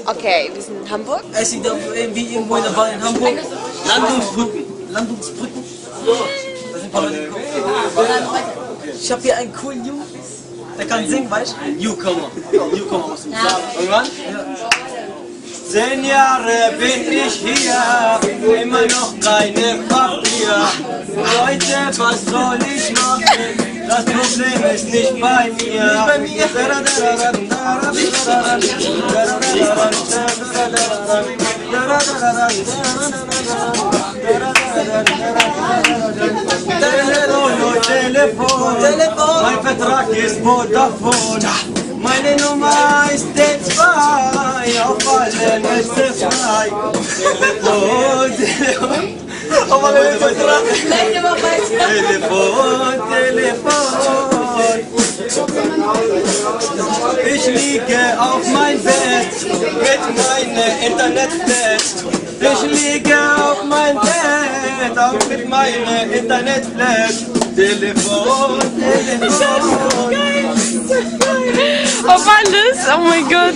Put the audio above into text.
Okay, wir sind in Hamburg. Es sieht wie irgendwo in der Bahn in Hamburg. Landungsbrücken. Da sind ein paar Leute gekommen. Ich hab hier einen coolen Jungen, der kann singen, weißt du? Newcomer aus dem Saal. Und wann? 10 Jahre bin ich hier, immer noch keine Papier. Leute, was soll ich machen? Das Problem ist nicht bei mir. Nicht bei mir. Telefon, mein Vertrag ist Vodafone. Meine Nummer ist D2, auf alle Netze frei. Auf alle Netze frei. Telefon. Ich liege auf mein Bett mit meinem Internetflash. Ich liege auf mein Bett auch mit meinem Internetflash. Telefon. Auf alles? Oh mein Gott.